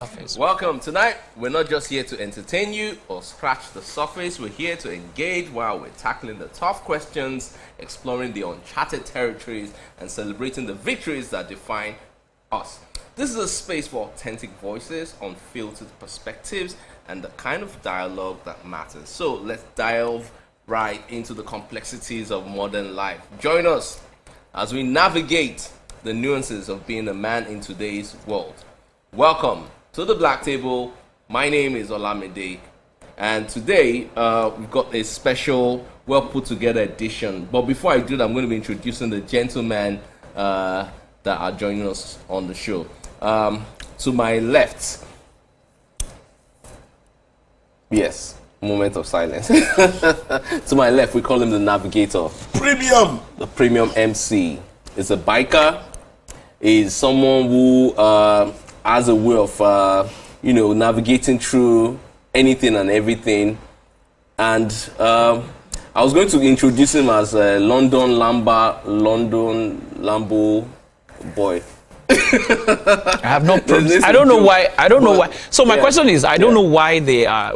Surface. Welcome. Tonight, we're not just here to entertain you or scratch the surface. We're here to engage while we're tackling the tough questions, exploring the uncharted territories, and celebrating the victories that define us. This is a space for authentic voices, unfiltered perspectives, and the kind of dialogue that matters. So let's delve right into the complexities of modern life. Join us as we navigate the nuances of being a man in today's world. Welcome to the Black Table. My name is Olamide, and today we've got a special, well put together edition. But before I do that, I'm going to be introducing the gentlemen that are joining us on the show. To my left, yes, moment of silence. To my left, we call him the Navigator. Premium. The Premium MC is a biker. Is someone who has a way of, navigating through anything and everything. And I was going to introduce him as a London Lambo boy. I have no problems. I don't know why. So my question is, I don't know why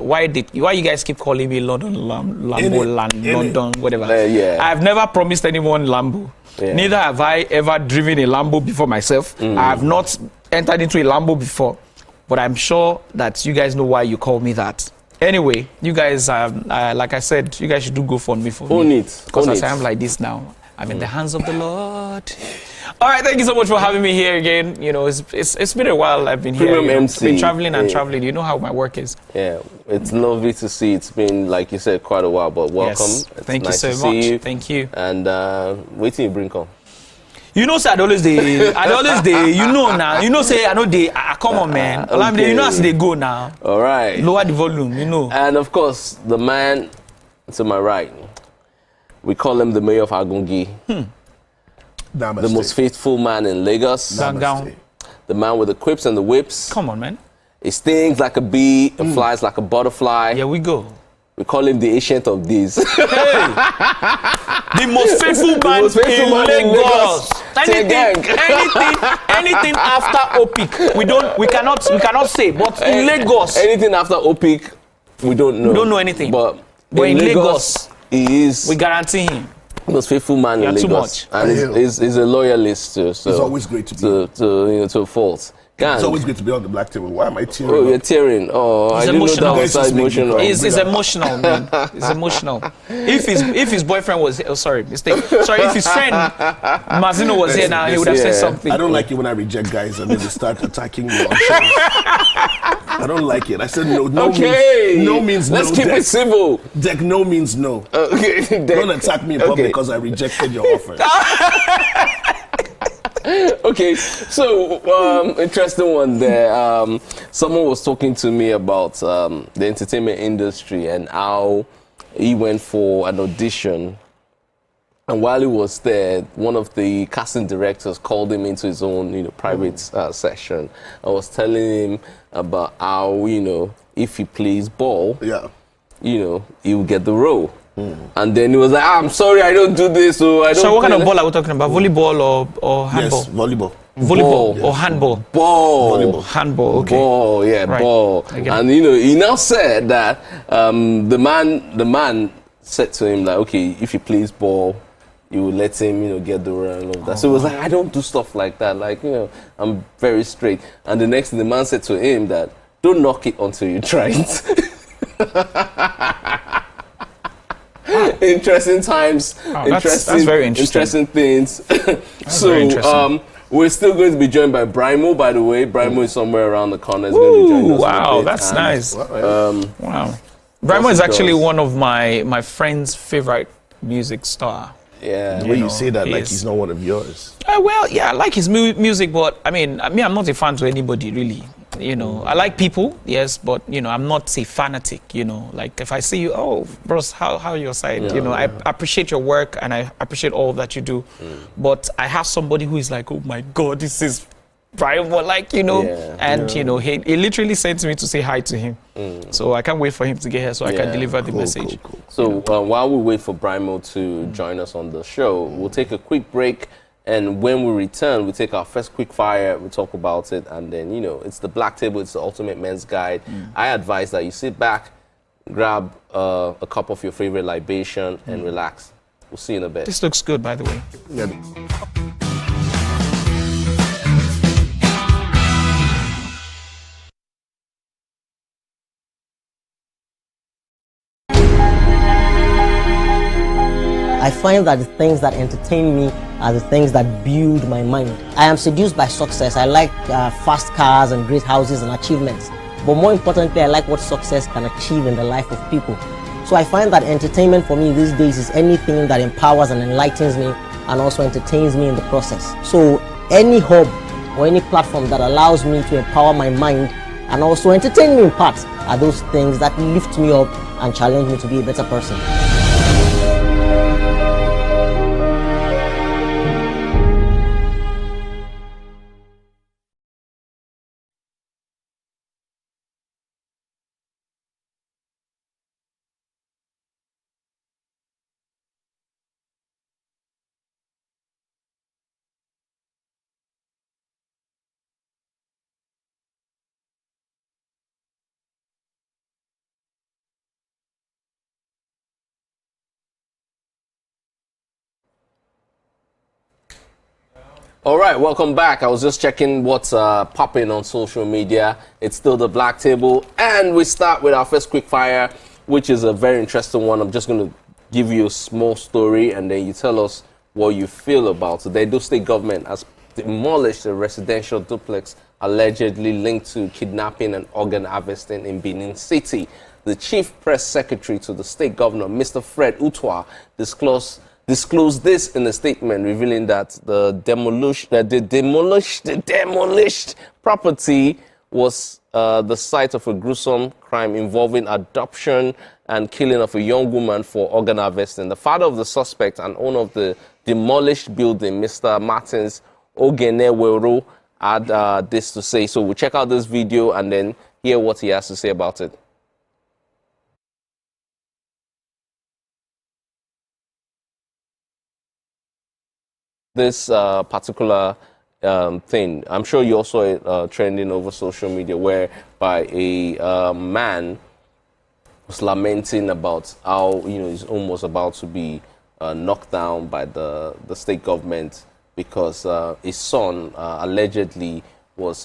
why you guys keep calling me London London, whatever. I have never promised anyone Lambo. Yeah. Neither have I ever driven a Lambo before myself. I have not entered into a Lambo before, but I'm sure that you guys know why you call me that. Anyway, you guys, like I said, you guys should do GoFundMe for me. Because as I am like this now, I'm in the hands of the Lord. All right, thank you so much for having me here again. You know, it's been a while I've been here. Premium MC. I've been traveling and traveling. You know how my work is. Yeah, it's lovely to see. It's been, like you said, quite a while, but welcome. Yes. Thank you so much. Thank you. And wait till you bring come. You know, say I always you know now. You know, say I know come on, man. Okay. You know as they go now. All right. Lower the volume, you know. And of course, the man to my right, we call him the mayor of Agungi. The most faithful man in Lagos. Down. The man with the quips and the whips. Come on, man. He stings like a bee and flies like a butterfly. Here we go. We call him the ancient of these. Hey! The most faithful man in Lagos. Anything after OPIC, we cannot say. But in Lagos, anything after OPIC, we don't know. We don't know anything. But in Lagos, he is. We guarantee him. Most faithful man in Lagos. Too much. And he's a loyalist too. So it's always great to be to a fault. It's always good to be on the Black Table. Why am I tearing? Oh, you're tearing. Oh, I didn't know that was so emotional. It's emotional, man. It's emotional. If his boyfriend was here, mistake. Sorry, if his friend Mazino was here now, he would have said something. I don't like it when I reject guys and then they start attacking me on shows. I don't like it. I said no. No means no. Let's keep it civil. Deck no means no. Okay. Don't attack me in public because I rejected your offer. Okay, so interesting one there. Someone was talking to me about the entertainment industry and how he went for an audition, and while he was there, one of the casting directors called him into his own, private session. I was telling him about how, if he plays ball, he will get the role. And then he was like, I'm sorry, I don't do this. So what kind of ball are we talking about? Volleyball or handball? Yes, volleyball. Volleyball or handball? Ball. Volleyball. Handball, okay. Ball, yeah, right. Ball. And he now said that the man said to him, like, okay, if he plays ball, you will let him, get the role and all of that. So he was like, I don't do stuff like that. Like, I'm very straight. And the next thing the man said to him that, don't knock it until you try it. Interesting times. That's very interesting. Interesting things. So we're still going to be joined by Brimo, by the way. Brimo is somewhere around the corner. He's going to be joining us. Wow, that's nice. Wow. Brimo is actually one of my friend's favorite music star. Yeah. When you say that, like he's not one of yours. Well, yeah, I like his music, but I'm not a fan to anybody, really. I like people, yes, but I'm not a fanatic. Like if I see you, oh, bros, how your side? I appreciate your work and I appreciate all that you do, but I have somebody who is like, oh my God, this is Brimo, like and he literally sent me to say hi to him. So I can't wait for him to get here so I can deliver the message. Cool. So while we wait for Brimo to join us on the show, we'll take a quick break. And when we return, we take our first quick fire, we talk about it, and then, you know, it's the Black Table, it's the ultimate men's guide. I advise that you sit back, grab a cup of your favorite libation, and relax. We'll see you in a bit. This looks good, by the way. Yeah. I find that the things that entertain me are the things that build my mind. I am seduced by success. I like fast cars and great houses and achievements. But more importantly, I like what success can achieve in the life of people. So I find that entertainment for me these days is anything that empowers and enlightens me and also entertains me in the process. So any hub or any platform that allows me to empower my mind and also entertain me in part are those things that lift me up and challenge me to be a better person. All right, welcome back. I was just checking what's popping on social media. It's still the Black Table, and we start with our first quick fire, which is a very interesting one. I'm just going to give you a small story, and then you tell us what you feel about it. The Edo State government has demolished a residential duplex allegedly linked to kidnapping and organ harvesting in Benin City. The chief press secretary to the state governor, Mr. Fred Utwa, disclosed this in a statement revealing that the demolished property was the site of a gruesome crime involving adoption and killing of a young woman for organ harvesting. The father of the suspect and owner of the demolished building, Mr. Martins Ogenewero, had this to say. So we'll check out this video and then hear what he has to say about it. This particular thing, I'm sure you also saw it trending over social media, whereby a man was lamenting about how, you know, his home was about to be knocked down by the state government because his son allegedly was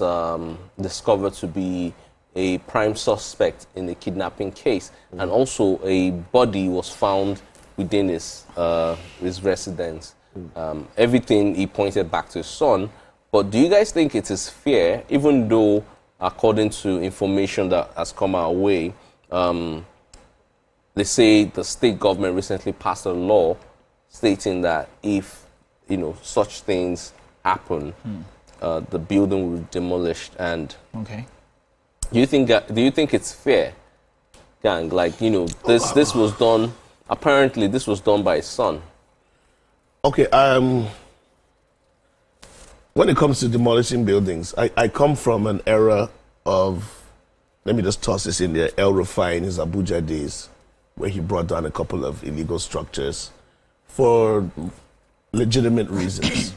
discovered to be a prime suspect in the kidnapping case, and also a body was found within his residence. Everything he pointed back to his son. But do you guys think it is fair, even though according to information that has come our way, they say the state government recently passed a law stating that if, you know, such things happen, the building will be demolished? And okay, do you think it's fair, gang? Like, you know, this was done, apparently this was done by his son. Okay, when it comes to demolishing buildings, I come from an era of, let me just toss this in there, El Rufai in his Abuja days, where he brought down a couple of illegal structures for legitimate reasons.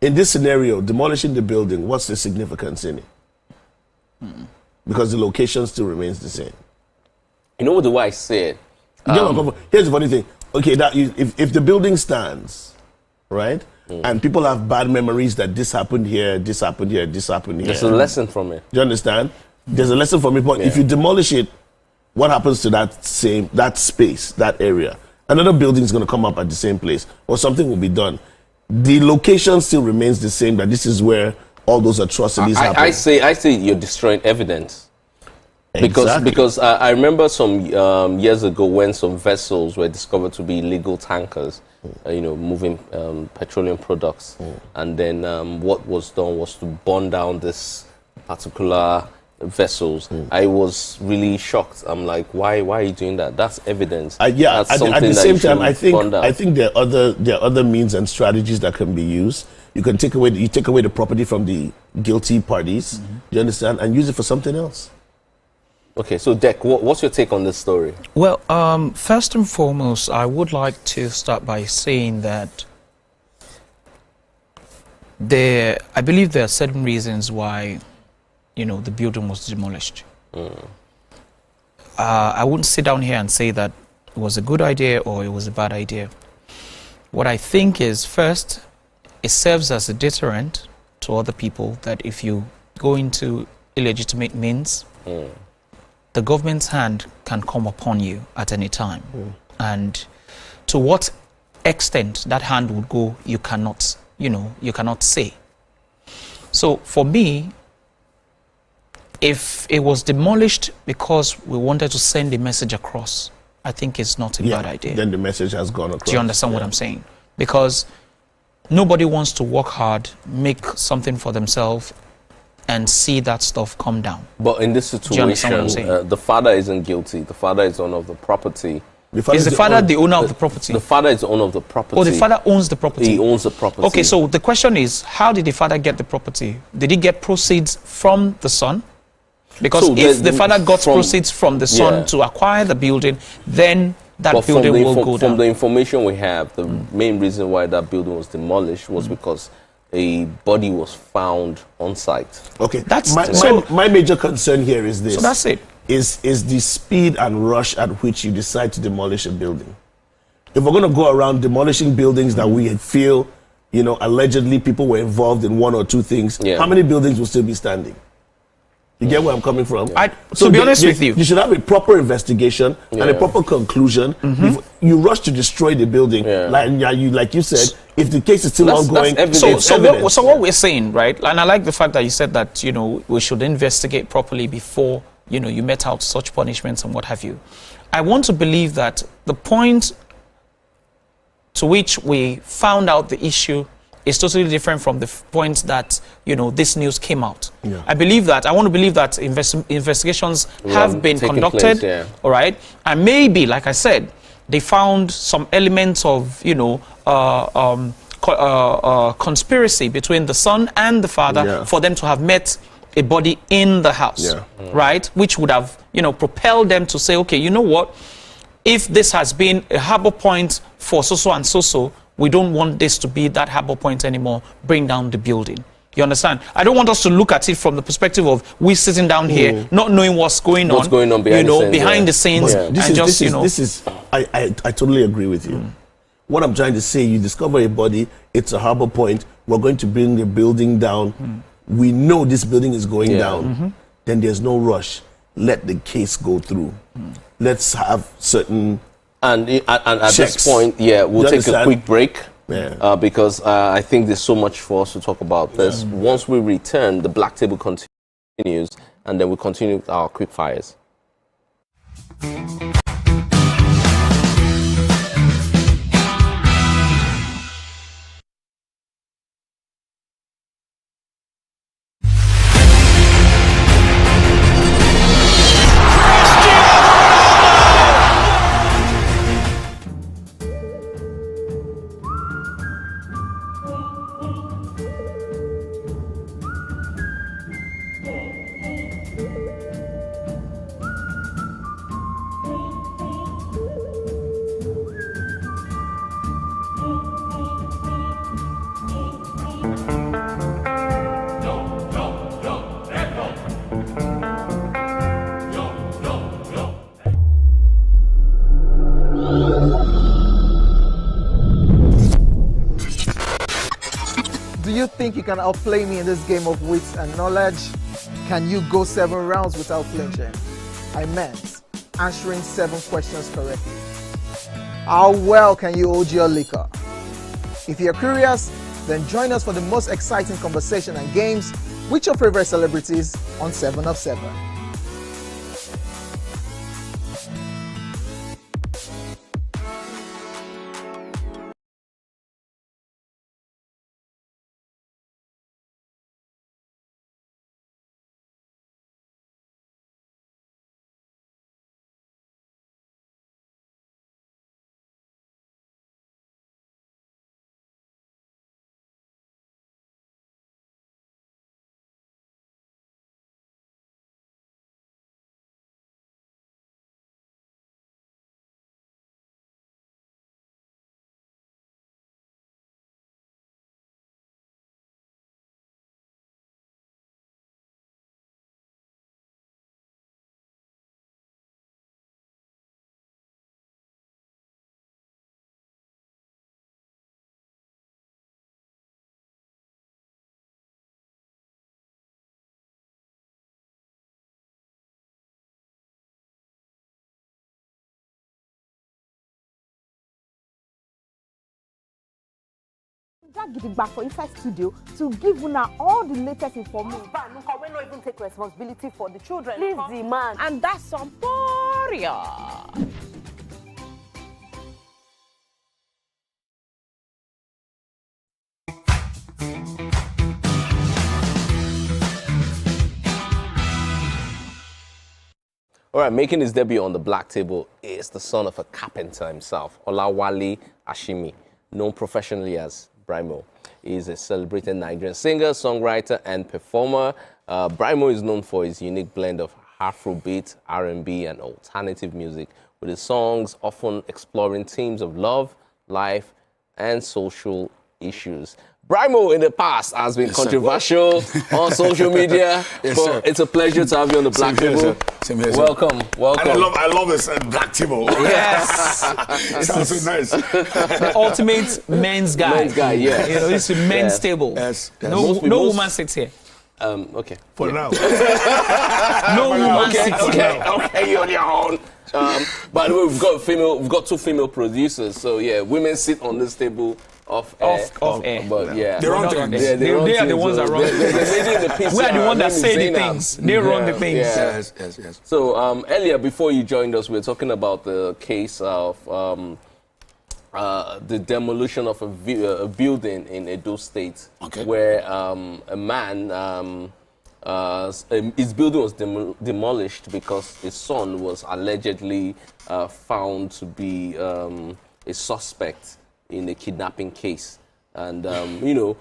In this scenario, demolishing the building, what's the significance in it? Because the location still remains the same. You know what the way I say it? Here's the funny thing. Okay, if the building stands, right, and people have bad memories that this happened here, this happened here, this happened here. There's a lesson from it. Do you understand? There's a lesson from it. But if you demolish it, what happens to that space, that area? Another building is going to come up at the same place, or something will be done. The location still remains the same. That this is where all those atrocities happen. I say you're destroying evidence. Exactly. Because I remember some years ago when some vessels were discovered to be illegal tankers, you know, moving petroleum products, and then what was done was to burn down this particular vessels. I was really shocked. I'm like, why are you doing that? That's evidence. Yeah. That's at the same time, I think there are other means and strategies that can be used. You can take away the property from the guilty parties. Do you understand? And use it for something else. Okay, so Dek, what's your take on this story? Well, first and foremost, I would like to start by saying that I believe there are certain reasons why, the building was demolished. I wouldn't sit down here and say that it was a good idea or it was a bad idea. What I think is, first, it serves as a deterrent to other people that if you go into illegitimate means, the government's hand can come upon you at any time. And to what extent that hand would go, you cannot say. So for me, if it was demolished because we wanted to send a message across, I think it's not a bad idea. Then the message has gone across. Do you understand what I'm saying? Because nobody wants to work hard, make something for themselves, and see that stuff come down. But in this situation, the father isn't guilty. The father is owner of the property. Is the father the owner of the property? The father is the owner of the property. Oh, the father owns the property? He owns the property. Okay, so the question is, how did the father get the property? Did he get proceeds from the son? Because if the father got proceeds from the son to acquire the building, then that building will go down. From the information we have, the main reason why that building was demolished was because a body was found on site. Okay, my major concern here is this. So that's it. Is the speed and rush at which you decide to demolish a building. If we're going to go around demolishing buildings that we feel, allegedly people were involved in one or two things, how many buildings will still be standing? You get where I'm coming from? To be honest with you, you should have a proper investigation and a proper conclusion. You rush to destroy the building, like you said. If the case is still ongoing, so what we're saying, right? And I like the fact that you said that we should investigate properly before you met out such punishments and what have you. I want to believe that the point to which we found out the issue is totally different from the point that this news came out. I want to believe that investigations have been conducted, all right, and maybe, like I said, they found some elements of conspiracy between the son and the father for them to have met a body in the house, right, which would have propelled them to say, okay, you know what, if this has been a harbor point for so and so, we don't want this to be that harbor point anymore. Bring down the building. You understand? I don't want us to look at it from the perspective of we sitting down here, not knowing what's going on behind the scenes. I totally agree with you. What I'm trying to say, you discover a body, it's a harbor point, we're going to bring the building down. We know this building is going down. Then there's no rush. Let the case go through. Let's have certain And at this point, we'll take a quick break because I think there's so much for us to talk about this. Once we return, the Black Table continues, and then we'll continue with our quick fires. Do you think you can outplay me in this game of wits and knowledge? Can you go 7 rounds without flinching? I meant answering 7 questions correctly. How well can you hold your liquor? If you're curious, then join us for the most exciting conversation and games with your favorite celebrities on 7 of 7. back for inside studio to give una all the latest information. We not even take responsibility for the children. Please demand. And that's some poria. All right, making his debut on the black table is the son of a carpenter himself, Olawale Ashimi, known professionally as Brimo. He is a celebrated Nigerian singer, songwriter, and performer. Brimo is known for his unique blend of Afrobeat, R&B, and alternative music, with his songs often exploring themes of love, life, and social issues. Brimo in the past has been controversial on social media. It's a pleasure to have you on the black table. Welcome. And I love this black table. Yes. Sounds so nice. The ultimate men's guy. Men's guy, yeah. You know, it's a men's table. Yes. No woman sits here. Okay. For now. No woman sits here. Okay, you're on your own. By the way, we've got two female producers. So yeah, women sit on this table off air. But yeah, they run things. They are the ones that run. We are the ones that say the things. They run the things. Yes. So earlier, before you joined us, we were talking about the case of the demolition of a building in Edo State, where a man, his building was demolished because his son was allegedly found to be a suspect in a kidnapping case. And, you know,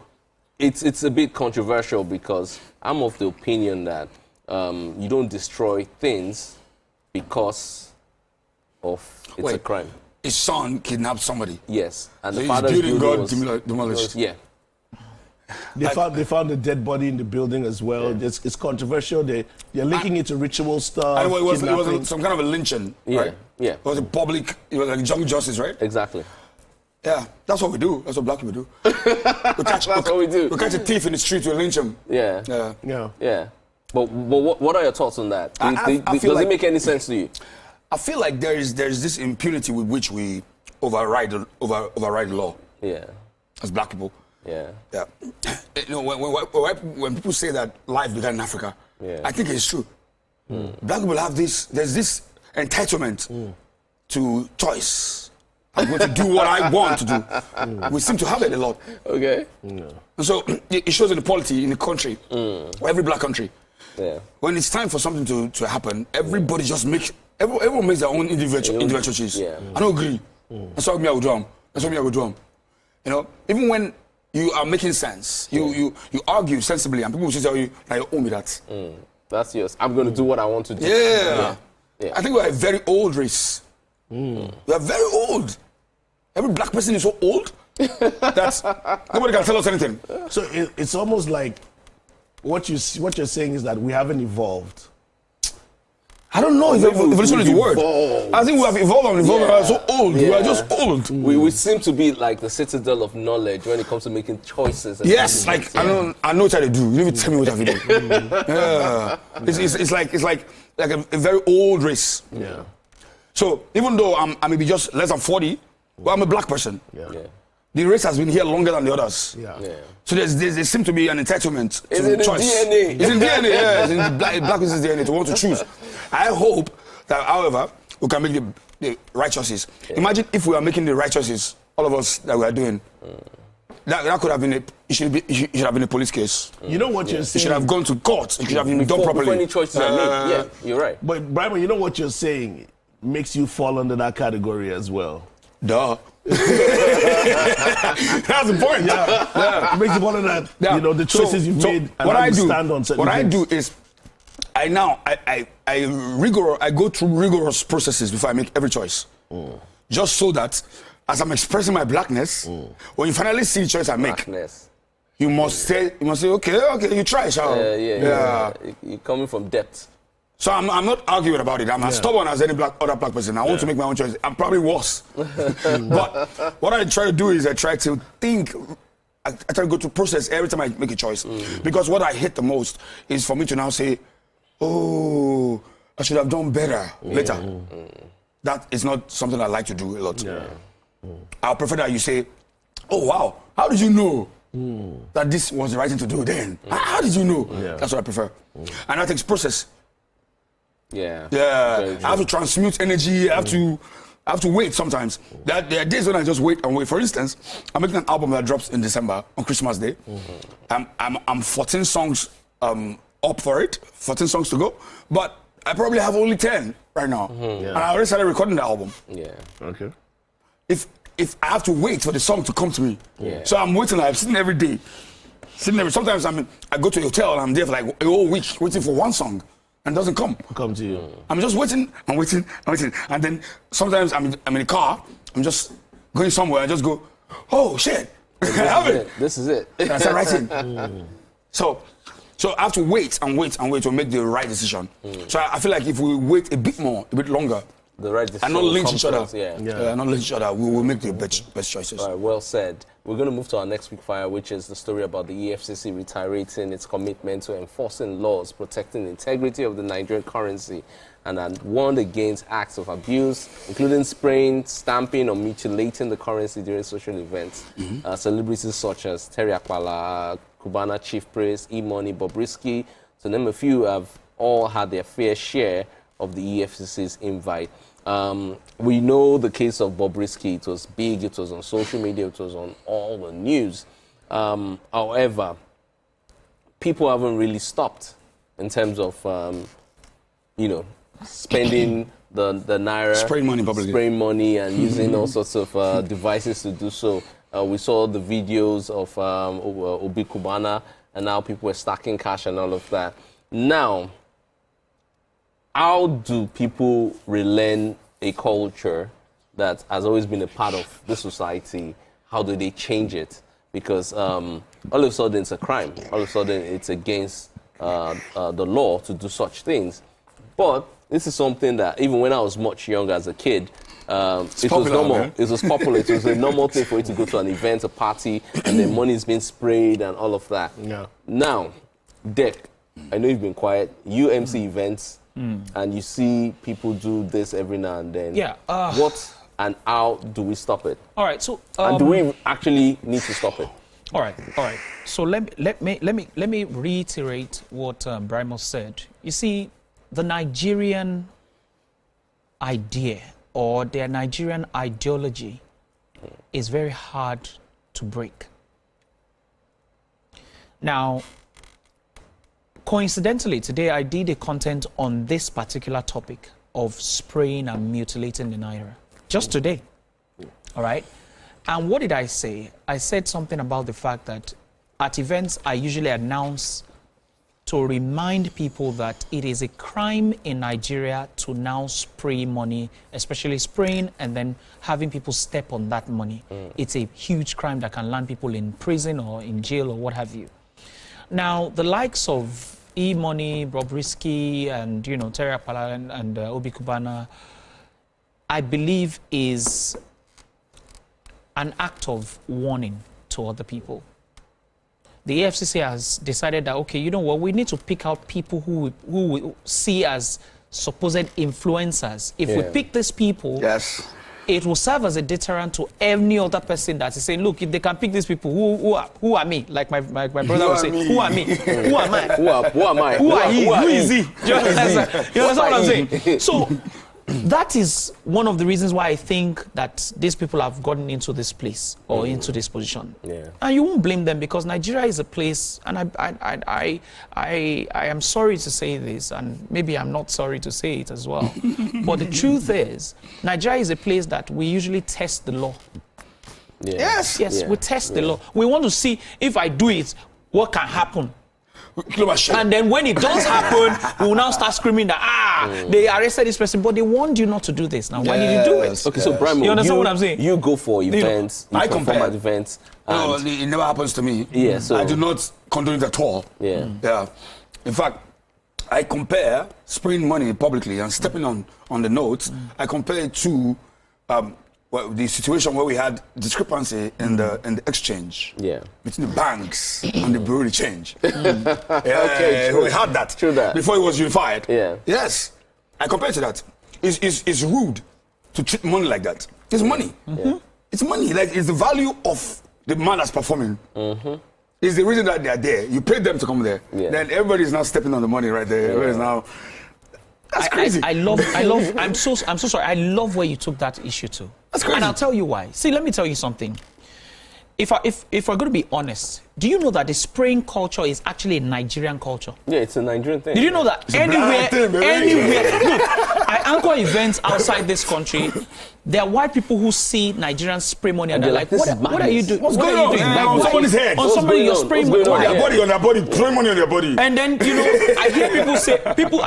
it's a bit controversial because I'm of the opinion that you don't destroy things because of a crime. His son kidnapped somebody. Yes. And so the father's building building got demolished. Yeah. They found a dead body in the building as well. Yeah. It's controversial. They're linking it to ritual stuff. And it was some kind of a lynching, right? Yeah. It was it was like jungle justice, right? Exactly. Yeah, that's what we do. That's what black people do. That's what we do. We catch a thief in the street, we lynch him. Yeah. But what are your thoughts on that? Does it make any sense to you? I feel like there is this impunity with which we override the law. Yeah. As black people. Yeah. Yeah. You know, when people say that life began in Africa, I think it's true. Black people have there's this entitlement to choice. I'm going to do what I want to do. We seem to have it a lot. Okay. And so it shows in the polity in the country, every black country. Yeah. When it's time for something to happen, everybody just everyone makes their own individual choice. Yeah. I don't agree. That's what me I would drum. That's what me I would drum. You know, even when you are making sense, you argue sensibly, and people will just tell you, "Now you owe me that." That's yours. I'm going to do what I want to do. Yeah. I think we're a very old race. We are very old. Every black person is so old that nobody can tell us anything. So it's almost like what you're saying is that we haven't evolved. I don't know if evolution is the word. I think we have evolved and evolved. We are so old. We are just old. We seem to be like the citadel of knowledge when it comes to making choices. Yes, like I know what I do. You don't even tell me what I do. It's like a very old race. Yeah. So even though I may be just less than 40, well, I'm a black person. Yeah. The race has been here longer than the others. Yeah. So there seems to be an entitlement to choice. DNA. It's in DNA. Yeah, it's in the black person's DNA to want to choose. I hope that, however, we can make the right choices. Imagine if we are making the right choices, all of us that we are doing. That could have been it should have been a police case. You know what you're saying? It should have gone to court. It should have been done properly. Before any choices are made. Yeah, you're right. But Brimo, you know what you're saying makes you fall under that category as well. Duh. That's the point. Yeah. It makes you fall under that. Yeah. You know, the choices you've made and how you stand on certain things. What I do is I go through rigorous processes before I make every choice. Just so that as I'm expressing my blackness, when you finally see the choice I make, you must say, okay, you try, shall You're coming from depth. So I'm not arguing about it. I'm as stubborn as any other black person. I want to make my own choice. I'm probably worse. But what I try to do is I try to think. I try to go through process every time I make a choice. Because what I hate the most is for me to now say, oh, I should have done better later. That is not something I like to do a lot. I'll prefer that you say, oh, wow, how did you know? that this was the right thing to do then. How did you know? Yeah. That's what I prefer. And that takes process. Yeah. Yeah. I have to transmute energy. I have to wait sometimes. There are days when I just wait and wait. For instance, I'm making an album that drops in December on Christmas Day. I'm 14 songs up for it, 14 songs to go, but I probably have only 10 right now. And I already started recording the album. Yeah. Okay. If I have to wait for the song to come to me, so I'm waiting. I'm sitting every day, sometimes I go to a hotel and I'm there for like a whole week waiting for one song, and it doesn't come to you. I'm just waiting and waiting and waiting, and then sometimes I'm in the car. I'm just going somewhere. I just go, oh shit, I have it. This is it. And I start writing. So I have to wait and wait and wait to make the right decision. So I feel like if we wait a bit longer, the right decision and not lynch each other. Not lynch each other. We will make the best choices. All right, well said. We're going to move to our next quick fire, which is the story about the EFCC reiterating its commitment to enforcing laws protecting the integrity of the Nigerian currency, and had warned against acts of abuse, including spraying, stamping, or mutilating the currency during social events. Celebrities such as Terry Akpala, Cubana Chief Priest, E-Money, Bobrisky, to name a few, have all had their fair share of the EFCC's invite. We know the case of Bobrisky. It was big, it was on social media, it was on all the news. However, people haven't really stopped in terms of, spending the naira, spraying money and using all sorts of devices to do so. We saw the videos of Obi Cubana, and now people were stacking cash and all of that. Now, how do people relearn a culture that has always been a part of the society? How do they change it? Because all of a sudden it's a crime. All of a sudden it's against the law to do such things. But this is something that even when I was much younger as a kid, it was normal. Man. It was popular. It was a normal thing for you to go to an event, a party, and then money is being sprayed and all of that. Yeah. Now, Dick, I know you've been quiet. You MC events. And you see people do this every now and then. Yeah. What and how do we stop it? All right. So. And do we actually need to stop it? All right. So let me reiterate what Brimo said. You see, the Nigerian idea or their Nigerian ideology is very hard to break. Now, coincidentally, today I did a content on this particular topic of spraying and mutilating the naira. Just today. All right? And what did I say? I said something about the fact that at events I usually announce to remind people that it is a crime in Nigeria to now spray money, especially spraying and then having people step on that money. It's a huge crime that can land people in prison or in jail or what have you. Now, the likes of E-Money, Bobrisky, and Terry Akpala and Obi Cubana, I believe is an act of warning to other people. The EFCC has decided that, okay, you know what, we need to pick out people who we see as supposed influencers. If we pick these people, it will serve as a deterrent to any other person that is saying, look, if they can pick these people, who are me? Like my brother would say, who are me? Who am I? Who am I? Who are he? Who is he? You understand what I'm saying? So that is one of the reasons why I think that these people have gotten into this place or into this position. Yeah. And you won't blame them because Nigeria is a place, and I am sorry to say this, and maybe I'm not sorry to say it as well. But the truth is, Nigeria is a place that we usually test the law. Yeah. Yes, we test the law. We want to see if I do it, what can happen. And then when it does happen, we will now start screaming that, they arrested this person, but they warned you not to do this. Now, why did you do it? Okay, so Brimo, you understand what I'm saying? You go for events, you perform at events. No, it never happens to me. Yeah, so I do not condone it at all. Yeah. In fact, I compare spraying money publicly and stepping on the notes. I compare it to the situation where we had discrepancy in the exchange between the banks and the bureau de change. Okay, we had that before it was unified. Yes, I compare it to that. It's rude to treat money like that. It's money. It's money. Like, it's the value of the man that's performing. Is the reason that they are there. You paid them to come there. Yeah. Then everybody's now stepping on the money right there. Everybody's now. That's crazy. I love. I'm so sorry. I love where you took that issue to. That's crazy. And I'll tell you why. See, let me tell you something. If we're going to be honest, do you know that the spraying culture is actually a Nigerian culture? Yeah, it's a Nigerian thing. Did you know that? Anywhere. Look, I anchor events outside this country. There are white people who see Nigerians spray money and they're like, what are you doing? What's going on? On somebody's head. On somebody, you're spraying money on their body, throwing money on their body. And then, you know, I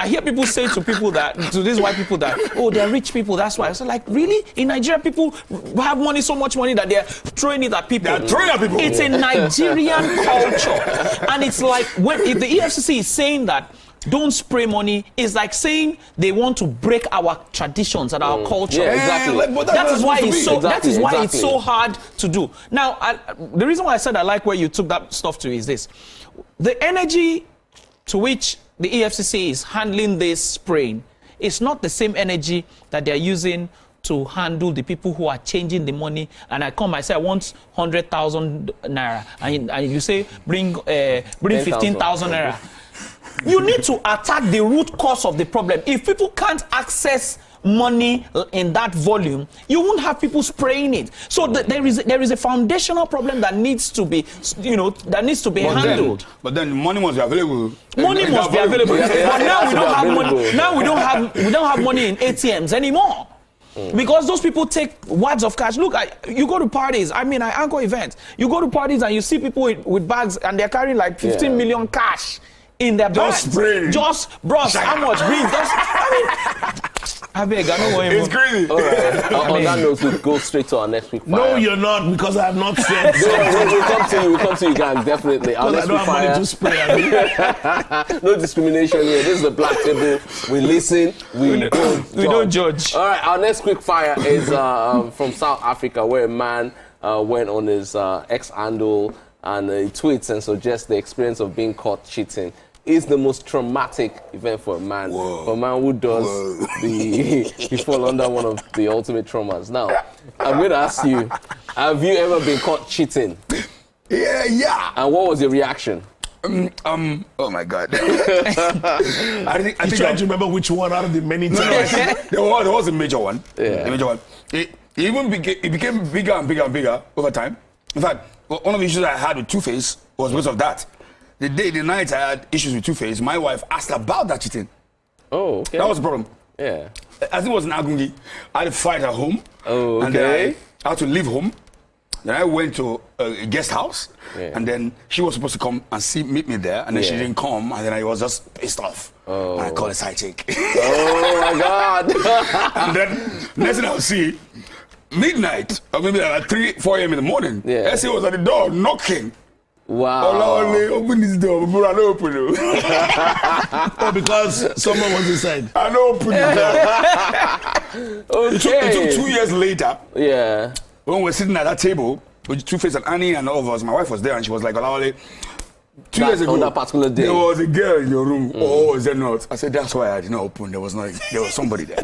hear people say to people that, to these white people that, oh, they're rich people, that's why. So like, really? In Nigeria, people have money, so much money that they're throwing it at people. They're throwing at people. It's a Nigerian culture. And it's like, if the EFCC is saying that, don't spray money, is like saying they want to break our traditions and our culture. Yeah, exactly. That is why it's so hard to do. Now, the reason why I said I like where you took that stuff to is this. The energy to which the EFCC is handling this spraying is not the same energy that they're using to handle the people who are changing the money. And I say I want 100,000 naira, and you say bring 15,000 naira. You need to attack the root cause of the problem. If people can't access money in that volume, you won't have people spraying it. So there is a foundational problem that needs to be, handled. But then money must be available. Money must be available. But now we don't have money. Now we don't have money in ATMs anymore. Because those people take wads of cash. Look, you go to parties. I anchor events. You go to parties and you see people with bags and they're carrying like 15 million cash in their bags. Just bros, how much? I beg, I don't want It's crazy. All right. On that note, we'll go straight to our next week. No, you're not, because I have not said so. We'll come to you guys, definitely. Our next week fire. To spray. No discrimination here. This is the Black Table. We listen, we don't judge. All right, our next quick fire is from South Africa, where a man went on his X handle and he tweets and suggests the experience of being caught cheating is the most traumatic event for a man. Whoa. For a man who does he fall under one of the ultimate traumas. Now, I'm going to ask you, have you ever been caught cheating? Yeah. And what was your reaction? Oh my God. I think trying to remember which one out of the many times. there was a major one. Yeah. A major one. It became bigger and bigger and bigger over time. In fact, one of the issues I had with Two-Face was because of that. The night I had issues with Two-Face, my wife asked about that cheating. Oh, okay. That was the problem. Yeah. I think it was in Agungi. I had to fight at home. Oh, okay. And then I had to leave home. Then I went to a guest house. Yeah. And then she was supposed to come and meet me there. And then she didn't come. And then I was just pissed off. Oh. And I called a side chick. Oh, my God. And then next thing I'll see, midnight, or maybe at 4 a.m. in the morning, Essie was at the door knocking. Wow. Open this door, but I don't open it. Oh, because someone was inside. I don't open the door. Okay. It took 2 years later. Yeah. When we were sitting at that table with Two-Face and Annie and all of us, my wife was there and she was like, Olawale, 2 years ago, on that particular day, there was a girl in your room. Oh, is there not? I said, that's why I did not open. There was somebody there.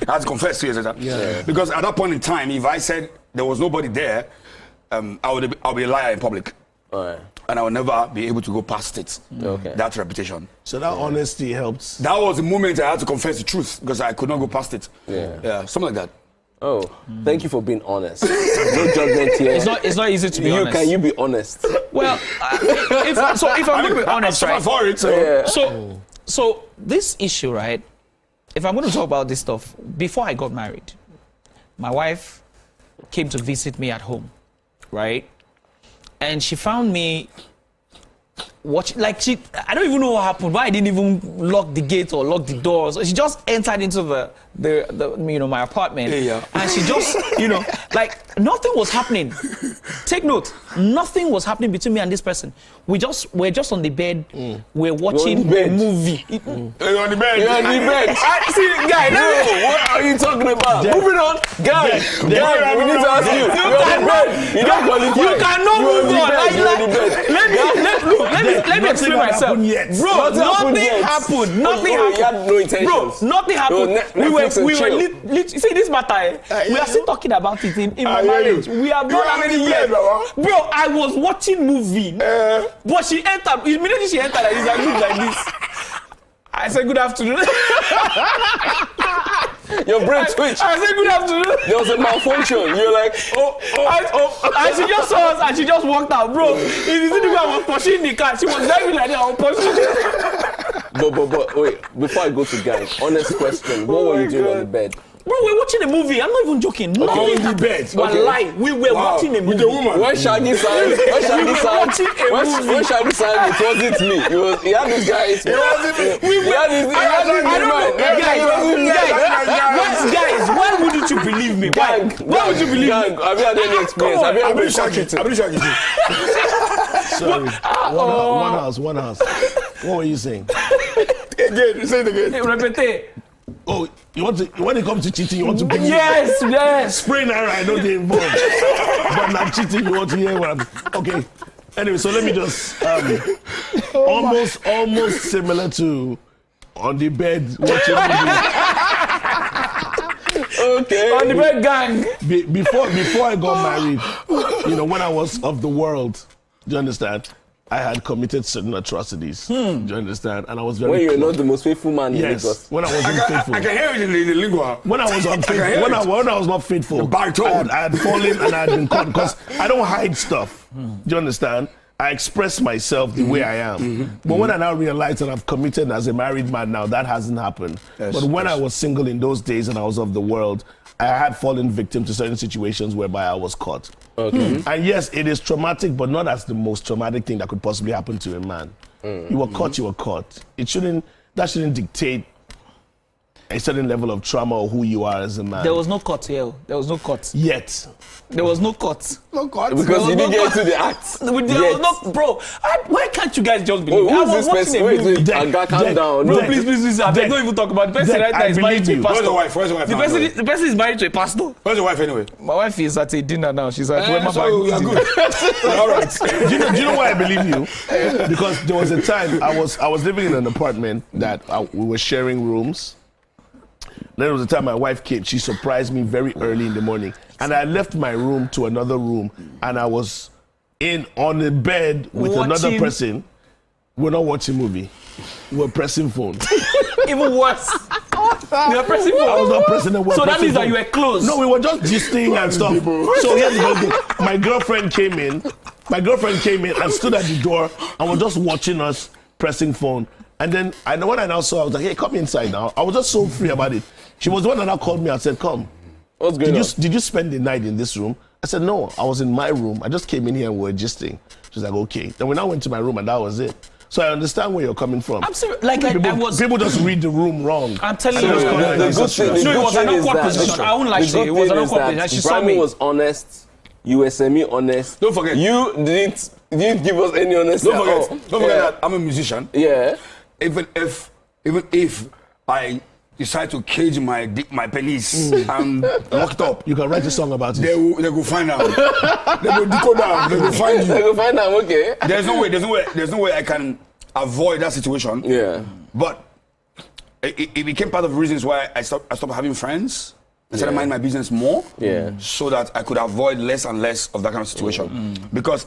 I had to confess 2 years later. Yeah. Because at that point in time, if I said there was nobody there, I'll be a liar in public. Right. And I will never be able to go past it. Okay. That reputation. So that honesty helps. That was the moment I had to confess the truth because I could not go past it. Yeah, something like that. Oh, thank you for being honest. No judgment here. It's not easy to be honest. Can you be honest? Well, if I'm going to be honest, right? For it, So this issue, right? If I'm going to talk about this stuff, before I got married, my wife came to visit me at home, right? And she found me watching, I don't even know what happened. Why I didn't even lock the gate or lock the doors. She just entered into my apartment, and she just, nothing was happening. Take note, nothing was happening between me and this person. We're just on the bed. We're watching a movie. You're on the bed. You're on the bed. See, guy, no, what are you talking about? Moving on, guy, we need to ask you. You're on the bed. You don't qualify. You cannot move on. Let me let me explain myself. Bro, nothing happened. Nothing happened. You had no intentions. Bro, nothing happened. We were see this matter. We are still talking about it in my marriage. We have not had any yet. Bro, I was watching movie, but she entered. Immediately she entered, and I looked like this. I said good afternoon. Your brain twitched. I said good afternoon. There was a malfunction. You're like, and she just saw us and she just walked out, bro. If you see the way I was pushing the car, she was driving like that. I was pushing. But wait, before I go to guys, honest question. What were you doing on the bed? Bro, we're watching a movie. I'm not even joking. Nothing in the bed. Okay. We were watching a movie. With the woman. When Shaggy sang, it wasn't me. He had this guy. Guys, why wouldn't you believe me? Why would you believe me? Have you had any experience? Have you had any Shaggy? Sorry. One house. What were you saying? Again, say it again. Repeat. Oh, you want to, when it comes to cheating, you want to bring Yes. Spray Naira, I know they involved. But now cheating, you want to hear what I'm... Okay. Anyway, so let me just... almost similar to on the bed watching Okay. On the bed gang. Before I got married, when I was of the world, do you understand? I had committed certain atrocities. Do you understand? And I was very. When you're not the most faithful man in Lagos. When I was unfaithful. I can hear it in the lingua. When I was unfaithful. When I was not faithful. I had fallen and I had been caught because I don't hide stuff. Do you understand? I express myself the way I am. But when I now realize that I've committed as a married man now, that hasn't happened. But when I was single in those days and I was of the world, I had fallen victim to certain situations whereby I was caught. Okay. And yes, it is traumatic, but not as the most traumatic thing that could possibly happen to a man. You were caught, you were caught. That shouldn't dictate a certain level of trauma or who you are as a man. There was no cut here. There was no cut. Yet. There was no cut. No cut. Because you didn't get into the act. There was no, bro. Why can't you guys just believe me? I was watching a movie. Calm down. Bro, please. I don't even talk about it. The person right now is married to a pastor. Where's the wife? The person is married to a pastor. Where's the wife anyway? My wife is at a dinner now. She's at Wema so you're good. All right. Do you know why I believe you? Because there was a time I was living in an apartment that we were sharing rooms. Then there was a time my wife came. She surprised me very early in the morning. And I left my room to another room. And I was on the bed with another person. We're not watching movie. We're pressing phone. Even worse. You were pressing phone. I was not pressing the phone. So that means that you were close. No, we were just gisting and stuff. So here's the thing. My girlfriend came in and stood at the door and was just watching us pressing phone. And then when I now saw, I was like, hey, come inside now. I was just so free about it. She was the one that now called me and said, come. What's going on? Did you spend the night in this room? I said, no, I was in my room. I just came in here and we were gisting. She was like, okay. Then we now went to my room and that was it. So I understand where you're coming from. I'm serious. People just read the room wrong. I'm telling you. The good thing is it was an awkward position. I won't like it. It was an awkward position. She saw me. Brimo was honest. You were semi-honest. Don't forget. You didn't give us any honesty. Don't forget that I'm a musician. Yeah. Even if I decide to cage my penis and lock it up, you can write a song about it. They will find out. They will decode out. They will find you. They will find out. Okay. There's no way I can avoid that situation. Yeah. But it became part of the reasons why I stopped having friends. I started minding my business more. Yeah. So that I could avoid less and less of that kind of situation. Because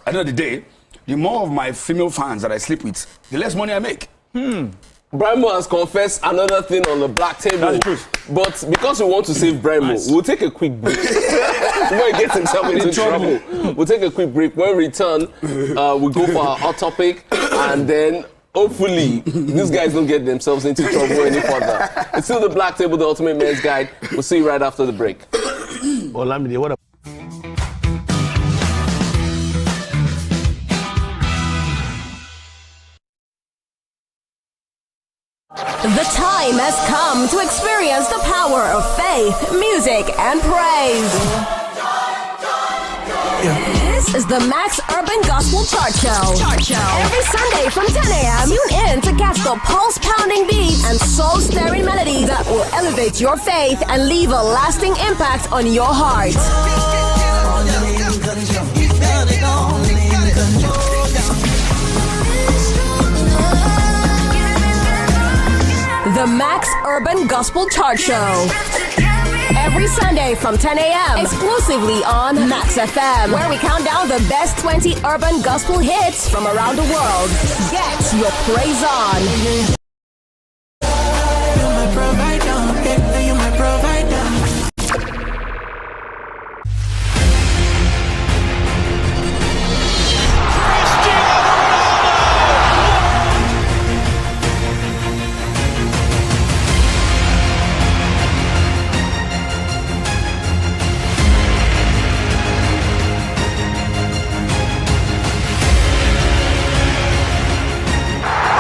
at the end of the day, the more of my female fans that I sleep with, the less money I make. Brimo has confessed another thing on the black table. That's the truth. But because we want to save Brimo, we'll take a quick break. Before he gets himself into trouble. We'll take a quick break. When we return, we'll go for our hot topic. And then, hopefully, these guys don't get themselves into trouble any further. It's still the Black Table, the Ultimate Men's Guide. We'll see you right after the break. Olamide, what The time has come to experience the power of faith, music, and praise. This is the Max Urban Gospel Chart Show. Every Sunday from 10 a.m., tune in to catch the pulse-pounding beats and soul-stirring melodies that will elevate your faith and leave a lasting impact on your heart. The Max Urban Gospel Chart Show. Every Sunday from 10 a.m. exclusively on Max FM, where we count down the best 20 urban gospel hits from around the world. Get your praise on. You're my provider, you're my provider.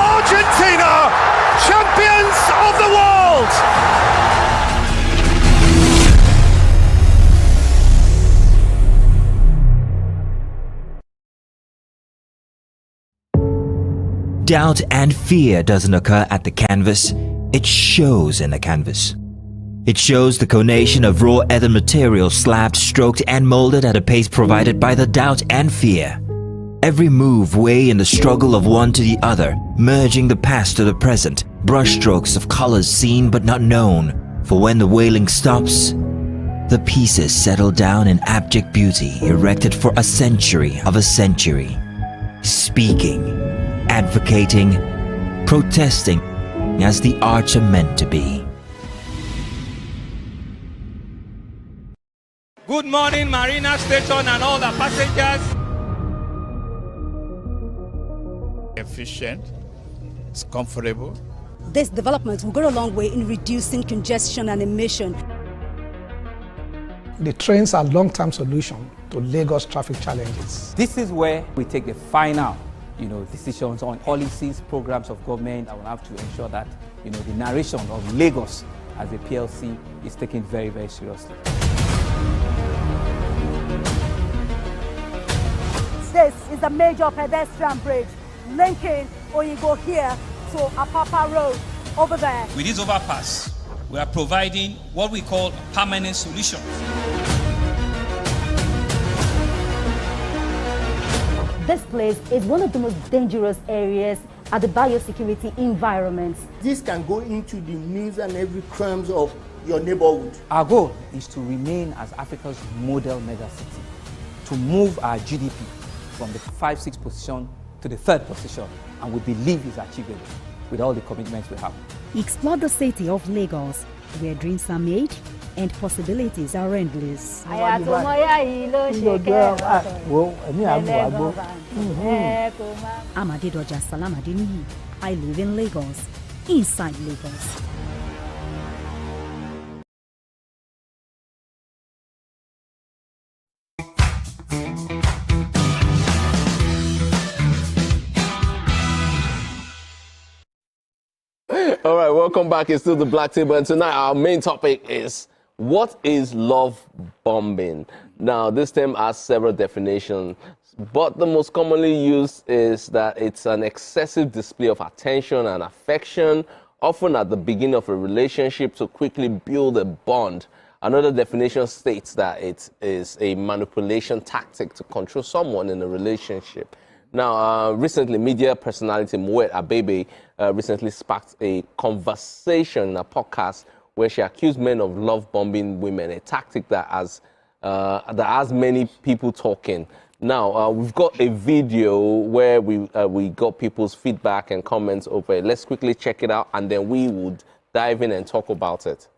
Argentina, champions of the world! Doubt and fear doesn't occur at the canvas, it shows in the canvas. It shows the conation of raw ether material slabbed, stroked and molded at a pace provided by the doubt and fear. Every move way in the struggle of one to the other, merging the past to the present, brushstrokes of colors seen but not known. For when the wailing stops, the pieces settle down in abject beauty erected for a century of a century. Speaking, advocating, protesting as the arts are meant to be. Good morning, Marina Station and all the passengers. Efficient, it's comfortable. This development will go a long way in reducing congestion and emission. The trains are a long-term solution to Lagos traffic challenges. This is where we take the final, decisions on policies, programs of government that will have to ensure that, the narration of Lagos as a PLC is taken very, very seriously. This is a major pedestrian bridge linking Oyingo here to Apapa Road over there. With this overpass, we are providing what we call a permanent solution. This place is one of the most dangerous areas at the biosecurity environment. This can go into the news and every crumbs of your neighborhood. Our goal is to remain as Africa's model megacity, to move our GDP from the 5-6 position to the 3rd position, and we believe is achievable with all the commitments we have. Explore the city of Lagos, where dreams are made and possibilities are endless. Amadedoja Salamadini. I live in Lagos, inside Lagos. All right, welcome back. It's still the Black Table, and tonight our main topic is what is love bombing? Now, this term has several definitions, but the most commonly used is that it's an excessive display of attention and affection, often at the beginning of a relationship to quickly build a bond. Another definition states that it is a manipulation tactic to control someone in a relationship. Now, recently, media personality Moet Abebe recently sparked a conversation in a podcast where she accused men of love bombing women, a tactic that has many people talking. Now, we've got a video where we got people's feedback and comments over it. Let's quickly check it out, and then we would dive in and talk about it.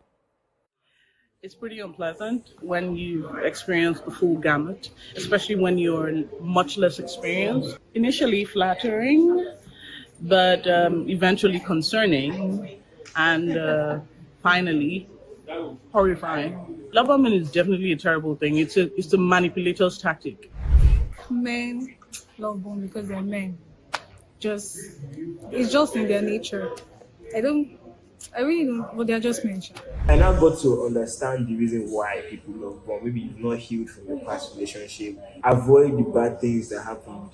It's pretty unpleasant when you experience the full gamut, especially when you're much less experienced. Initially flattering, but eventually concerning, and finally horrifying. Love bombing is definitely a terrible thing. It's a manipulator's tactic. Men love bomb because they're men. It's just in their nature. I really don't, but they're just mentioned. I now got to understand the reason why people love bomb. Maybe you've not healed from your past relationship. Avoid the bad things that happened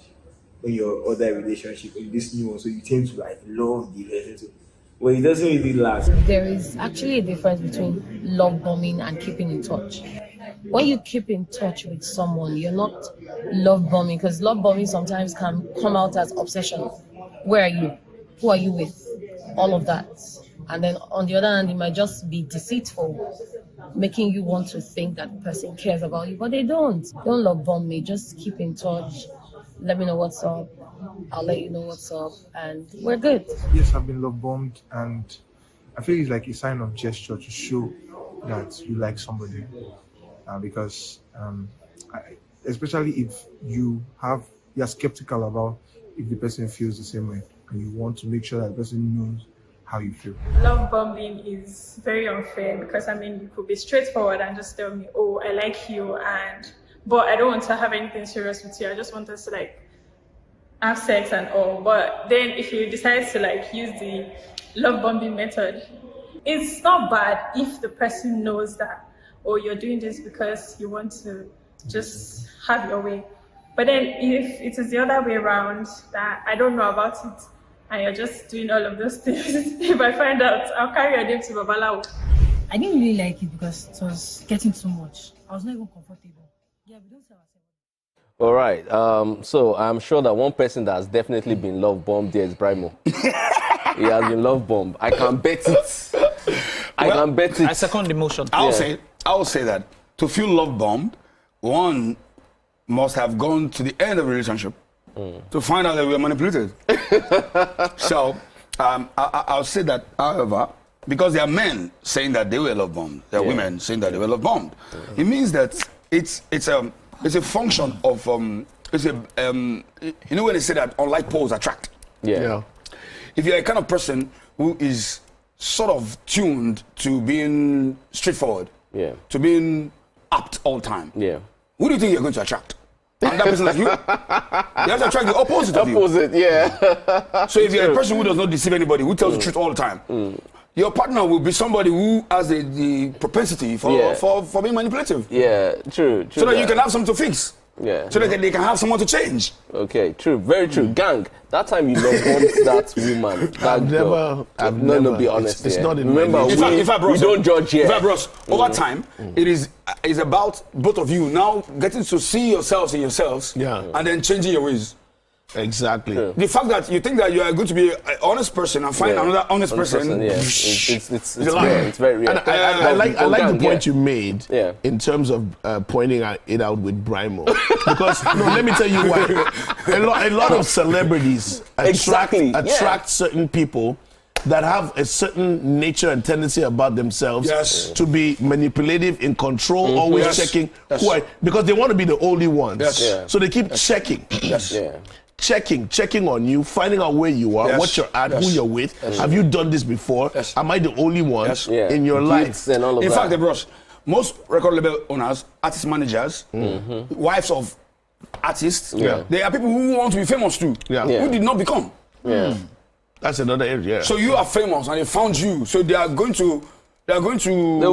in your other relationship, in this new one. So you tend to love the relationship. Well, it doesn't really last. There is actually a difference between love bombing and keeping in touch. When you keep in touch with someone, you're not love bombing, because love bombing sometimes can come out as obsession. Where are you? Who are you with? All of that. And then on the other hand, it might just be deceitful, making you want to think that the person cares about you, but they don't. Don't love bomb me. Just keep in touch. Let me know what's up. I'll let you know what's up, and we're good. Yes, I've been love bombed, and I feel it's like a sign of gesture to show that you like somebody, because especially if you're skeptical about if the person feels the same way, and you want to make sure that the person knows how you feel. Love bombing is very unfair because you could be straightforward and just tell me, oh, I like you, but I don't want to have anything serious with you. I just want us to have sex and all. But then if you decide to use the love bombing method, it's not bad if the person knows that, oh, you're doing this because you want to just have your way. But then if it is the other way around, that I don't know about it, and you're just doing all of those things, if I find out, I'll carry your name to Babalawo. I didn't really like it because it was getting too much. I was not even comfortable. Yeah, we don't say ourselves. All right. So I'm sure that one person that has definitely been love bombed there is Brimo. He has been love bombed. I can bet it. I can bet it. I second the motion. I will say that to feel love bombed, one must have gone to the end of the relationship to find out that we were manipulated. So I'll say that, however, because there are men saying that they were love bombed, there are women saying that they were love bombed. It means that it's a function of you know when they say that unlike poles attract. If you're a kind of person who is sort of tuned to being straightforward, to being apt all the time, who do you think you're going to attract? And that person like you have to attract the opposite of you. So if you're a person who does not deceive anybody, who tells the truth all the time, your partner will be somebody who has the propensity for being manipulative. True. So that you can have something to fix. So that they can have someone to change. Okay, true, very true. Gang, that time you love bombed that woman, that girl. I've never. Be honest. It's not in Remember, we don't judge here. Over time, it is about both of you now getting to see yourselves in yourselves, and then changing your ways. Exactly. The fact that you think that you are going to be an honest person and find another honest person, it's very real. And I like the point you made in terms of pointing it out with Brimo. Because let me tell you why. A lot of celebrities attract certain people that have a certain nature and tendency about themselves to be manipulative, in control, always checking who are, because they want to be the only ones. So they keep checking. Checking on you, finding out where you are, what you're at, who you're with. Have you done this before? Am I the only one in your life? And all of in fact, Bros, most record label owners, artist managers, wives of artists, they are people who want to be famous too, who did not become. That's another area. So you are famous and they found you, so they will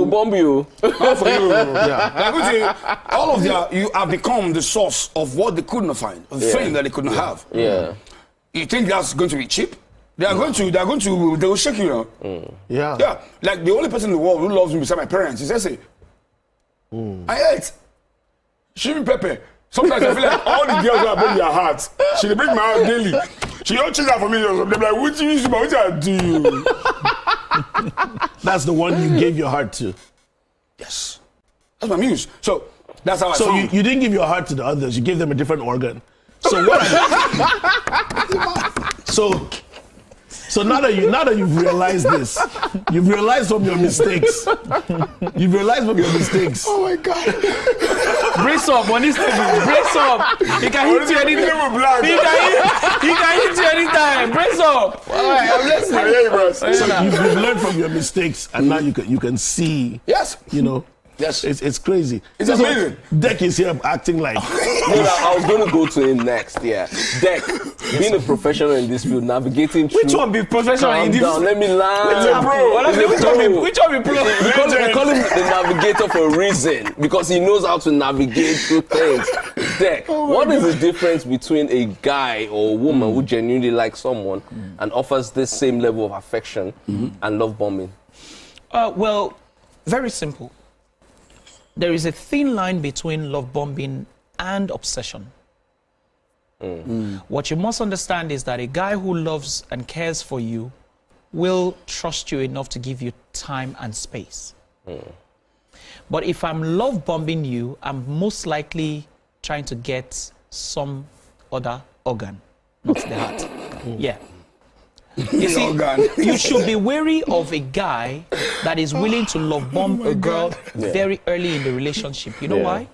bomb you. Not for you. They're going to, all of you have become the source of what they could not find, of the fame that they could not have. You think that's going to be cheap? They will shake you now. Like the only person in the world who loves me beside my parents is Ese. I ate shrimp pepper. Sometimes I feel like all the girls who are breaking their hearts, she break my heart daily. She don't choose that for me. They're like, what I do? That's the one you gave your heart to. Yes. That's my muse. So that's how I So found. you didn't give your heart to the others, you gave them a different organ. So what So now that you've realized this, you've realized from your mistakes. You've realized from your mistakes. Oh my God. Brace up on this table. Brace up. He can hit you anytime. He can hit you anytime. Brace up. All right, I'm listening. So you've learned from your mistakes, and now you can see. Yes. Yes. It's crazy. It's amazing. Deck is here acting like. I was going to go to him next. Deck, being a professional in this field, navigating through. Which one be professional in this? Let me land. Which one be pro? We call him the navigator for a reason, because he knows how to navigate through things. Deck, what is the difference between a guy or a woman who genuinely likes someone and offers this same level of affection and love bombing? Well, very simple. There is a thin line between love bombing and obsession. What you must understand is that a guy who loves and cares for you will trust you enough to give you time and space. But if I'm love bombing you, I'm most likely trying to get some other organ, not the heart. Yeah. You see, you should be wary of a guy that is willing to love bomb a girl very early in the relationship. You know why?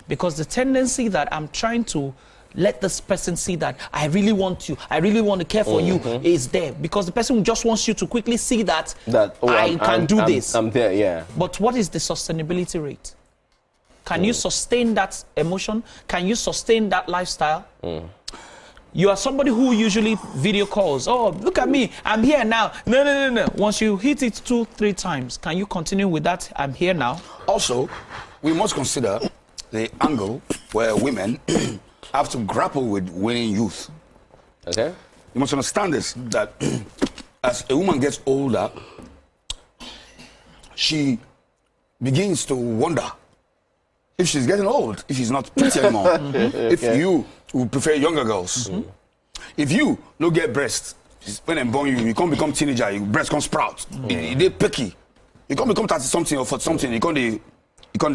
Because the tendency that I'm trying to let this person see that I really want you, I really want to care for you is there. Because the person just wants you to quickly see that I can do this. I'm there, yeah. But what is the sustainability rate? Can you sustain that emotion? Can you sustain that lifestyle? You are somebody who usually video calls. Oh, look at me, I'm here now. No. Once you hit it 2-3 times, can you continue with that? I'm here now. Also, we must consider the angle where women have to grapple with winning youth. Okay. You must understand this, that as a woman gets older, she begins to wonder if she's getting old, if she's not pretty anymore. If you would prefer younger girls. If you don't get breasts, when I'm born you can't become teenager, your breast can't sprout. They're picky. You can't become 30-something or 40-something, you can't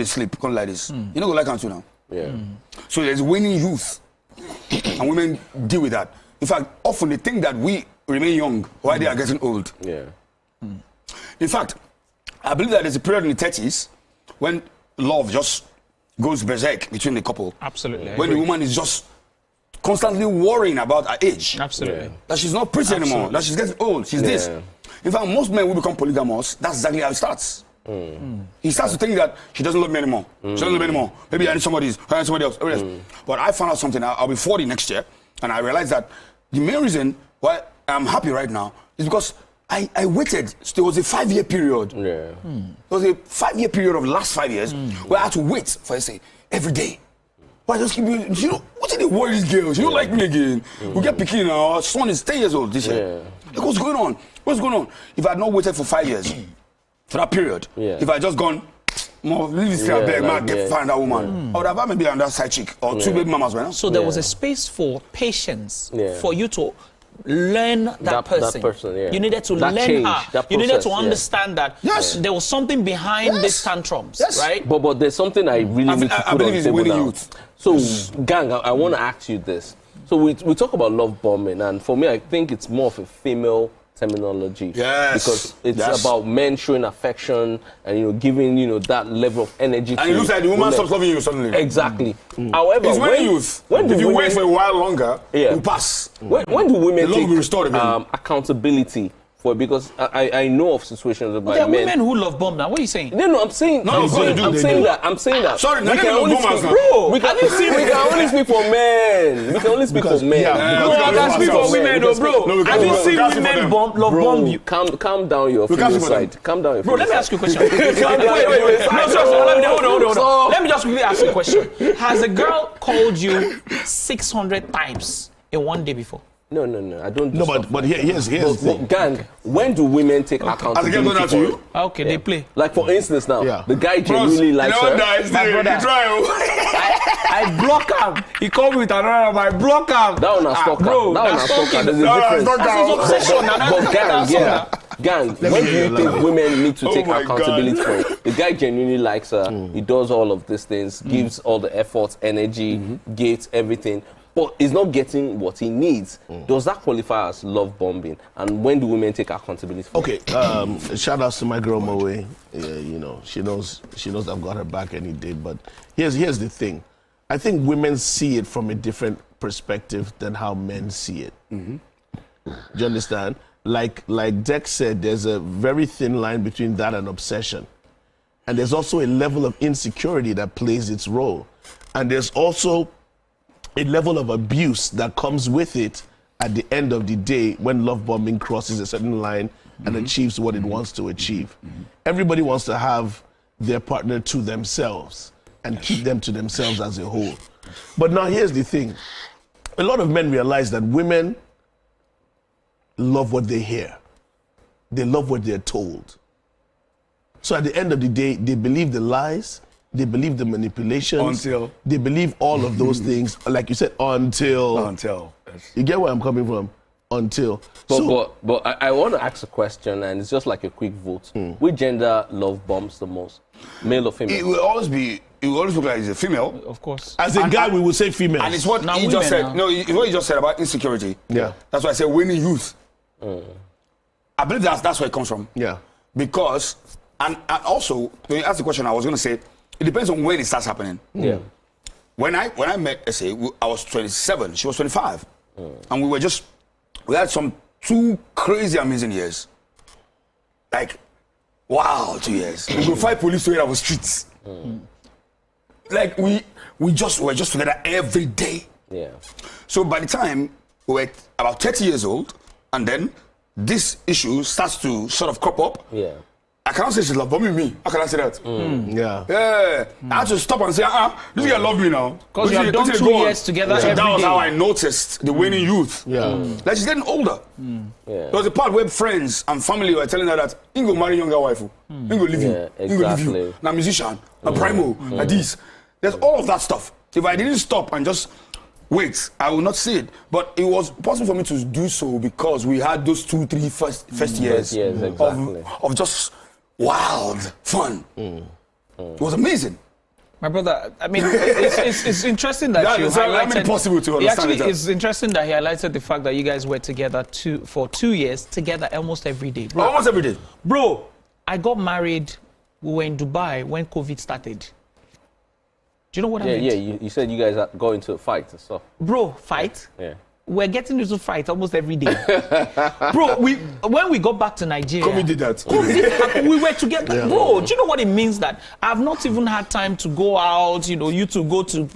sleep, you can't like this. You know what I can do now? Yeah. So there's winning youth, and women deal with that. In fact, often they think that we remain young while they are getting old. Yeah. In fact, I believe that there's a period in the 30s when love just goes berserk between the couple. Absolutely. When the woman is just constantly worrying about her age. Absolutely. That she's not pretty anymore, that she's getting old, she's this. In fact, most men will become polygamous. That's exactly how it starts. He starts to think that she doesn't love me anymore. She doesn't love me anymore. Maybe I need somebody else. But I found out something. I'll be 40 next year, and I realized that the main reason why I'm happy right now is because I waited. There was a 5-year period. There was a 5-year period of the last 5 years where I had to wait for, say, every day. But I just keep, what are they worry these girls? You don't like me again. We get picking now. Our son is 10 years old this year. Like, what's going on? What's going on? If I had not waited for 5 years, for that period, if I had just gone, leave this find that woman, I would have had maybe another side chick or 2 baby mamas right now. So there was a space for patience for you to learn that person. You needed to learn her. You needed to understand that there was something behind these tantrums, right? But there's something I really need to put on the table now. So, gang, I want to ask you this. So we talk about love bombing, and for me, I think it's more of a female terminology. Because it's about men showing affection and, giving, that level of energy. And it looks like the woman stops loving you suddenly. Exactly. However, it's if you wait for a while longer, you pass. When do women take accountability for it? Because I know of situations whereby there are women who love bomb now. What are you saying? No, I'm saying I'm saying that. Sorry, we can only speak, bro. We can only speak for men. We can only speak for men. No, I can speak for women, bro. Have you seen women love bomb you? Calm down your female side. Calm down your bro, let me ask you a question. Wait. Hold on. Let me just quickly ask you a question. Has a girl called you 600 times in one day before? No, I don't. No, but here's the thing. Gang, when do women take accountability for it? Okay, they play. Like for instance now, the guy genuinely likes her. My brother, I block him. He called me with another number. I block him. That one a stalker. Bro, that one a stalker. There's a difference. That's his obsession. But gang, when do you think women need to take accountability for it? The guy genuinely likes her. He does all of these things, gives all the efforts, energy, gifts, everything. But he's not getting what he needs. Does that qualify as love bombing? And when do women take accountability for it? Shout outs to my girl Moe. She knows I've got her back any day. But here's the thing. I think women see it from a different perspective than how men see it. Do you understand? Like Dex said, there's a very thin line between that and obsession. And there's also a level of insecurity that plays its role. And there's also a level of abuse that comes with it at the end of the day when love bombing crosses a certain line and achieves what it wants to achieve. Everybody wants to have their partner to themselves and keep them to themselves as a whole. But now here's the thing. A lot of men realize that women love what they hear. They love what they're told. So at the end of the day, they believe the lies, they believe the manipulations. They believe all of those things, like you said, until. You get where I'm coming from? until. But I want to ask a question, and it's just like a quick vote. Which gender love bombs the most, male or female? It will always look like it's a female. Of course. As a guy, we would say female. And it's what he just said. Now. No, it's what he just said about insecurity. Yeah. That's why I say winning youth. I believe that's where it comes from. Yeah. Because, and also, when you ask the question, I was going to say, it depends on when it starts happening. Yeah. When I met Essay, I was 27, she was 25. And we had some 2 crazy, amazing years. Like, wow, 2 years. We could fight police to get our streets. Like, we were just together every day. Yeah. So by the time we were about 30 years old, and then this issue starts to sort of crop up. Yeah. I cannot say she's love bombing me. How can I say that? Yeah. Yeah. I had to stop and say, this guy love me now. Because you have done 2 years together every day. That was how I noticed the waning youth. Yeah. Like she's getting older. Yeah. There was a part where friends and family were telling her that you go marry younger wife. You go leave you. You go leave you. Now musician, a Brimo, like this. There's all of that stuff. If I didn't stop and just wait, I will not see it. But it was possible for me to do so because we had those 2-3 first years of just wild fun. It was amazing. My brother, I mean, it's interesting that you highlighted. Possible to understand it's interesting that he highlighted the fact that you guys were together for 2 years, together almost every day. Bro, almost every day. Bro, I got married. We were in Dubai when COVID started. Do you know what I mean? Yeah, you said you guys got into a fight and stuff. Bro, fight? Yeah. We're getting into fights almost every day. Bro, when we got back to Nigeria... COVID did that. We were together. Yeah. Bro, do you know what it means that I've not even had time to go out, you to go to,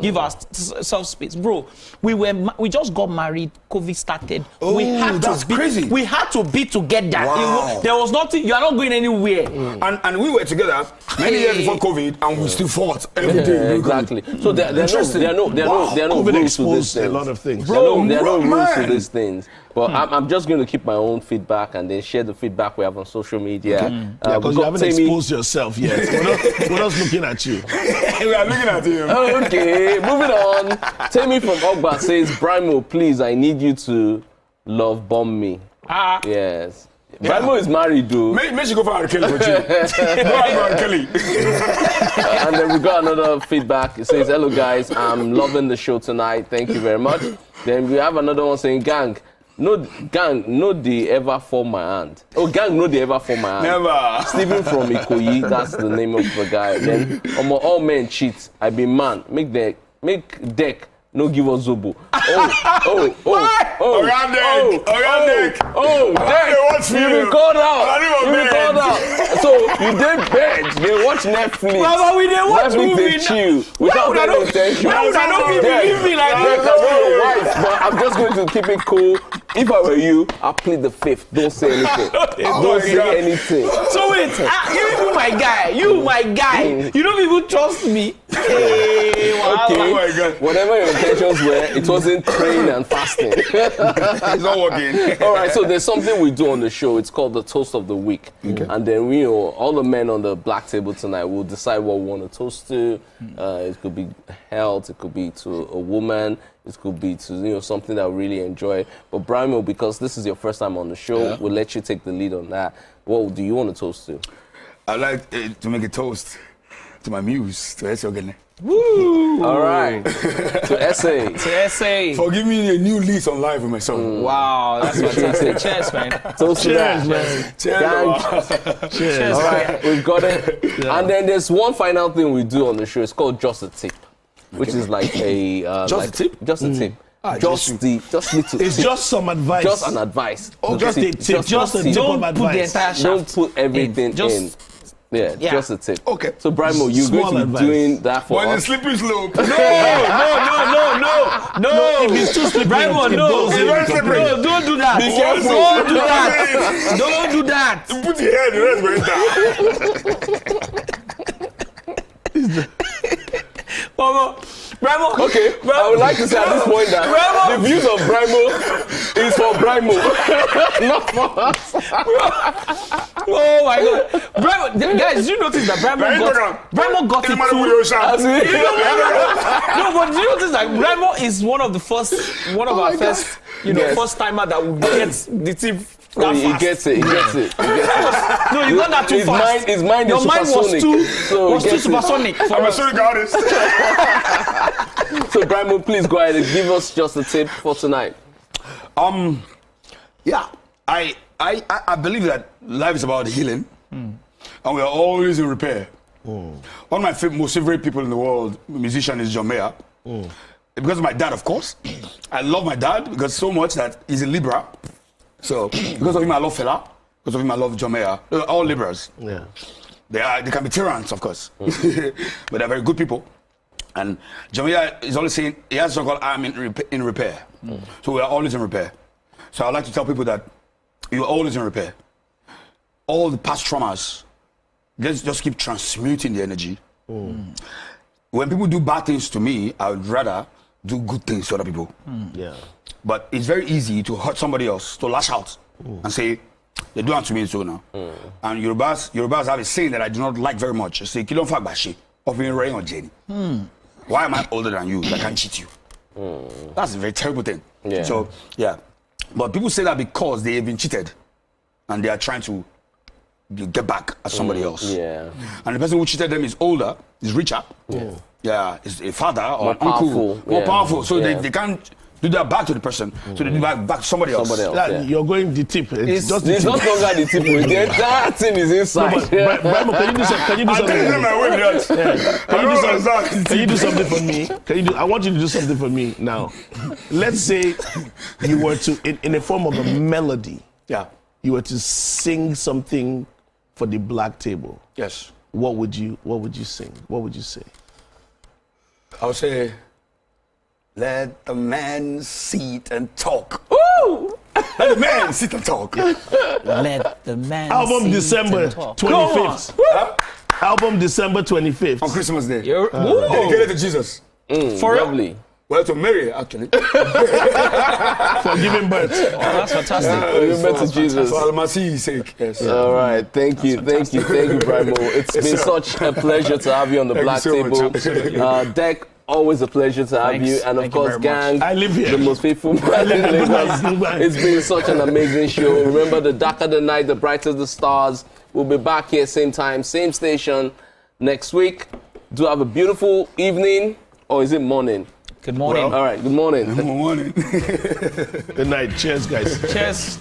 give ourselves space. Bro, we just got married, COVID started. That's crazy. We had to be together. Wow. There was nothing, you are not going anywhere. And we were together many years before COVID, and we still fought every day. Exactly. So there are no COVID rules to this exposed a lot of things. There are no rules to these things. But I'm just going to keep my own feedback and then share the feedback we have on social media. Yeah, because you haven't exposed yourself yet. We're not looking at you. We are looking at you. Okay, moving on. Temi from Ogba says, Brimo, please, I need you to love bomb me. Yes. Yeah. Brimo is married, dude. Make you go for R. Kelly for you. Go for R. Kelly. And then we got another feedback. It says, hello guys, I'm loving the show tonight. Thank you very much. Then we have another one saying, gang, no they ever form my hand. Oh, gang, no they ever form my hand. Never. Stephen from Ikoyi, that's the name of the guy. Then all men cheat. I be man. Make deck. No give us Zobo. Deck. You been called out. So you did bed. They watch Netflix. Mama, we didn't watch Netflix, movie. They chill without any intention. Why would I not believe me like that? But I'm just going to keep it cool. If I were you, I'll plead the fifth. Don't say anything. Don't say anything. So wait, you my guy. You don't even trust me. Hey, wow. Okay. Oh my God. Whatever your intentions were, it wasn't praying and fasting. It's not working. All right, so there's something we do on the show. It's called the Toast of the Week. Okay. And then all the men on the black table tonight will decide what we want to toast to. It could be health, it could be to a woman, it could be to something that we really enjoy. But Brimo, because this is your first time on the show, we'll let you take the lead on that. What do you want to toast to? I'd like to make a toast to my muse, to Essay Ogene. Woo! All right. To Essay. For giving me a new lease on life with my son. Wow, that's fantastic. Cheers, man. Cheers, man. Cheers. All right, we've got it. Yeah. And then there's one final thing we do on the show. It's called Just a Tip, which is like a... Just a tip? Just a tip. It's just some advice. Just an advice. Oh, just a tip. Just a tip of advice. Don't put everything in. Yeah, just a tip. Okay. So, Brimo, you're going to be doing that for us. On a slippery slope. No. If it's too slippery, Brimo, no. No, don't do that. Be careful. Don't do that. Put your head, the rest went down. Brimo. Okay, I would like to say at this point that the views of Brimo is for Brimo, not for us. Oh my God. Brimo, guys, did you notice that Brimo got it too? No, but did you notice that Brimo is one of our first, first timer that will get the tip. He gets it. No, you got that too fast. His mind Your is mind supersonic. was too supersonic. I'm a sonic artist. So, Brimo, please go ahead and give us just a tip for tonight. Yeah, I believe that life is about healing, and we are always in repair. One of my most favorite people in the world, musician, is John Mayer. Because of my dad, of course. I love my dad because so much that he's a Libra. So because of him, I love Fela. Because of him, I love John Mayer. They're all Libras. Yeah, they can be tyrants, of course, but they're very good people. And John Mayer is always saying he has so-called "I'm in repair." So we are always in repair. So I like to tell people that you're always in repair. All the past traumas, let's just keep transmuting the energy. When people do bad things to me, I would rather do good things to other people. Yeah. But it's very easy to hurt somebody else, to lash out and say, they do it to me so now. And Yorubas have a saying that I do not like very much. They say, "Kilon fagbashi, of being rain or Jenny." Why am I older than you? I can't cheat you. That's a very terrible thing. Yeah. So, yeah. But people say that because they have been cheated and they are trying to get back at somebody else. Yeah. And the person who cheated them is older, is richer. Yeah, is a father or an uncle. More powerful. So they can't do that back to the person. So they do back to somebody else. You're going the tip. It's just it's not longer the tip. The entire thing is inside. Brimo, can you do something? Can you do something for me? I want you to do something for me now. Let's say you were to, in the form of a melody, you were to sing something for the black table. Yes. What would you sing? What would you say? I would say, let the man sit and talk. Woo! Let the man sit and talk. Let the man Album December 25th. Album December 25th. On Christmas Day. Dedicated to Jesus. For lovely. Well, to Mary, actually. For giving birth. Oh, that's fantastic. Giving birth to Jesus. For Almasi's sake. Yes. All right. Thank you, Brimo. It's been such a pleasure to have you on the Black Table. Deck, always a pleasure to have you. And of course, Gang, I live here. The most faithful man in Lagos. It's been such an amazing show. Remember, the darker the night, the brighter the stars. We'll be back here same time, same station next week. Do have a beautiful evening, or is it morning? Good morning. All right, good morning. Good morning. Good night. Cheers, guys. Cheers.